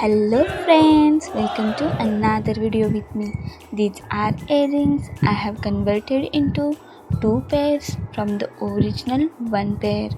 Hello friends, welcome to another video with me. These are earrings I have converted into 2 pairs from the original 1 pair.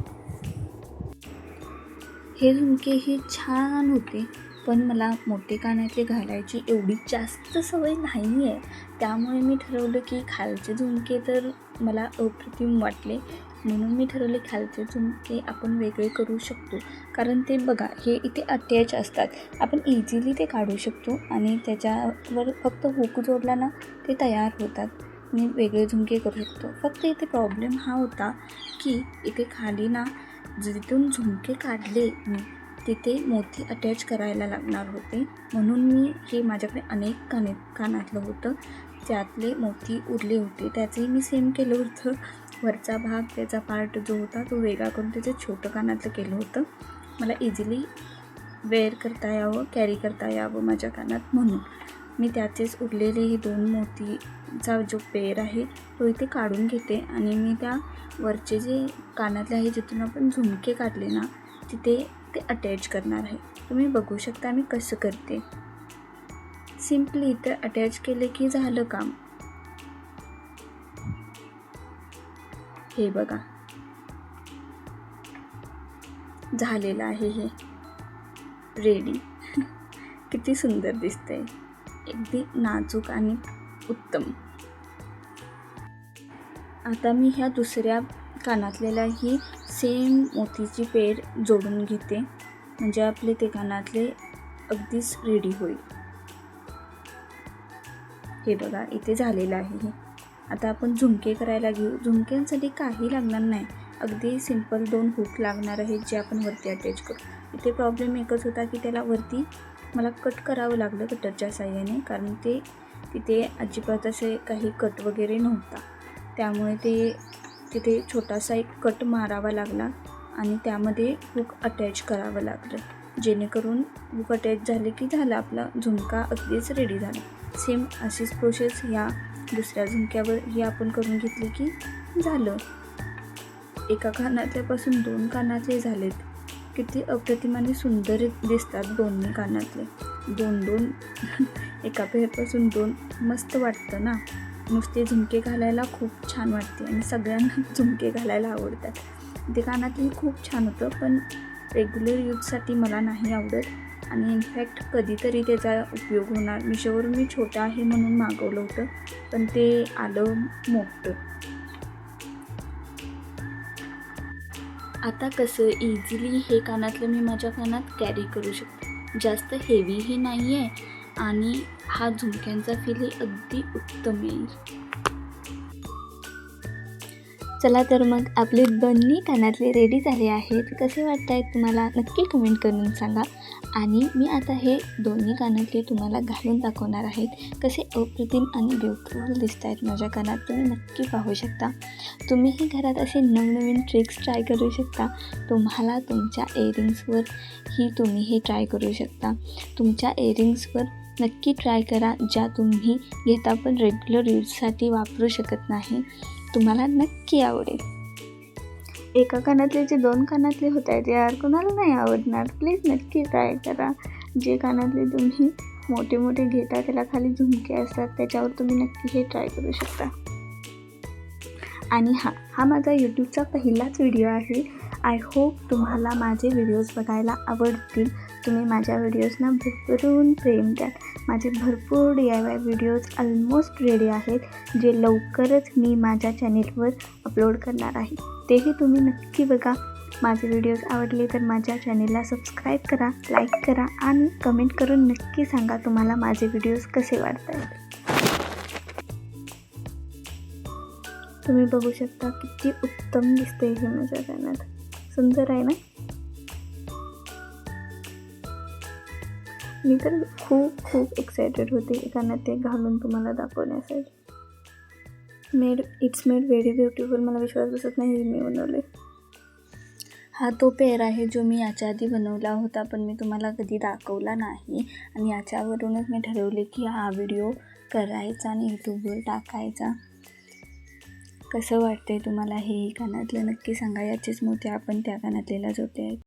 हे झुमके ही छान होते, पण मला मोठे कानातले घालायची एवढी जास्त सवय नाही आहे. त्यामुळे मी ठरवलं की खालचे झुमके तर मला अप्रतिम वाटले, म्हणून मी ठरवले खालचे झुमके आपण वेगळे करू शकतो. कारण ते बघा, हे इथे अटॅच असतात, आपण इझिली ते काढू शकतो आणि त्याच्यावर फक्त हुक जोडला ना ते तयार होतात आणि वेगळे झुमके करू शकतो. फक्त इथे प्रॉब्लेम हा होता की इथे खाली ना जिथून झुमके काढले मी तिथे मोती अटॅच करायला लागणार होते, म्हणून मी हे माझ्याकडे अनेक कानातलं होतं, त्यातले मोती उरले होते, त्याचंही मी सेम केलं होतं. वरचा भाग त्याचा पार्ट जो होता तो वेगळा करून त्याचं छोटं कानातलं केलं होतं, मला इझिली वेअर करता यावं, कॅरी करता यावं माझ्या कानात, म्हणून मी त्याचेच उरलेले हे 2 मोतीचा जो पेअर आहे तो इथे काढून घेते आणि मी त्या वरचे जे कानातले आहे जिथून आपण झुमके काढले ना तिथे ते अटॅच करणार आहे. तुम्ही बघू शकता मी कसं करते. सिम्पली इथे अटॅच केले की झालं काम. हे बघा झालेलं आहे, हे रेडी. किती सुंदर दिसतंय, अगदी नाजूक आणि उत्तम. आता मी ह्या दुसऱ्या कानातल्यालाही सेम मोतीची पेर जोडून घेते, म्हणजे आपले ते कानातले अगदीच रेडी होईल. हे बघा इथे झालेलं आहे हे. आता आपण झुमके करायला घेऊ. झुमक्यांसाठी काही लागणार नाही, अगदी सिंपल 2 हुक लागणार आहेत जे आपण वरती अटॅच करू. इथे प्रॉब्लेम एकच होता की त्याला वरती मला कट करावं लागलं कटरच्या साहाय्याने, कारण ते तिथे अजिबात असे काही कट वगैरे नव्हता, त्यामुळे तिथे छोटासा एक कट मारावा लागला आणि त्यामध्ये हुक अटॅच करावं लागलं, जेणेकरून हुक अटॅच झाले की झालं आपला झुमका अगदीच रेडी झाला. सेम अशीच प्रोसेस ह्या दुसऱ्या झुमक्यावर ही आपण करून घेतली की झालं. एका कानातल्यापासून 2 कानातले झालेत. किती अप्रतिमाने सुंदर दिसतात दोन्ही कानातले. 2 एका पेअरपासून 2 मस्त वाटतं ना. नुसते झुमके घालायला खूप छान वाटते आणि सगळ्यांना झुमके घालायला आवडतात. ते कानातले खूप छान होतं, पण रेग्युलर यूजसाठी मला नाही आवडत आणि इनफॅक्ट कधीतरी त्याचा उपयोग होणार. मिशोवरून मी छोटं आहे म्हणून मागवलं होतं, पण ते आलं मोठं. आता कसं इझिली हे कानातलं मी माझ्या कानात कॅरी करू शकते. जास्त हेवीही नाही आहे आणि हा झुमक्यांचा फीलही अगदी उत्तम येईल. चला तर मग आपले दोन्ही कानातले रेडी झाले आहेत. कसे वाटत आहेत तुम्हाला नक्की कमेंट करून सांगा. आणि मी आता हे दोन्ही कानातले तुम्हाला घालून दाखवणार आहेत. कसे अप्रतिम आणि ब्युटिफुल दिसत आहेत माझ्या कानात, तुम्ही नक्की पाहू शकता. तुम्हीही घरात असे नवनवीन ट्रिक्स ट्राय करू शकता. तुम्हाला तुमच्या एअरिंग्सवर ही तुम्ही हे ट्राय करू शकता. तुमच्या एअरिंग्सवर नक्की ट्राय करा, ज्या तुम्ही घेता पण रेग्युलर यूजसाठी वापरू शकत नाही. तुम्हाला नक्की आवडेल. एका कानातले जे 2 कानातले होत आहेत यार, कोणाला नाही आवडणार. प्लीज नक्की ट्राय करा. जे कानातले तुम्ही मोठे मोठे घेता त्याला खाली झुमके असतात, त्याच्यावर तुम्ही नक्की हे ट्राय करू शकता. आणि हा माझा यूट्यूबचा पहिलाच व्हिडिओ आहे. आय होप तुम्हाला माझे व्हिडिओज बघायला आवडतील. तुम्ही माझ्या व्हिडिओजना भरभरून प्रेम द्याल. माझे भरपूर DIY व्हिडिओज ऑलमोस्ट रेडी आहेत, जे लवकरच मी माझ्या चॅनेलवर अपलोड करणार आहे. तेही तुम्ही नक्की बघा. माझे व्हिडिओज आवडले तर माझ्या चॅनेलला सबस्क्राईब करा, लाईक करा आणि कमेंट करून नक्की सांगा तुम्हाला माझे व्हिडिओज कसे वाटतात. तुम्ही बघू शकता किती उत्तम दिसते हे माझ्या कानात. सुंदर आहे ना. मी तर खूप एक्सायटेड होते कानात ते घालून तुम्हाला दाखवण्यासाठी. It's made very beautiful. मला विश्वास बसत नाही मी बनवले. हा तो पेअर आहे जो मी याच्या आधी बनवला होता, पण मी तुम्हाला कधी दाखवला नाही आणि याच्यावरूनच मी ठरवले की हा व्हिडिओ करायचा आणि यूट्यूबवर टाकायचा. कसं वाटतंय तुम्हाला हे कानातलं नक्की सांगा. याचेच मोती आपण त्या कानातलेला जोडले आहेत.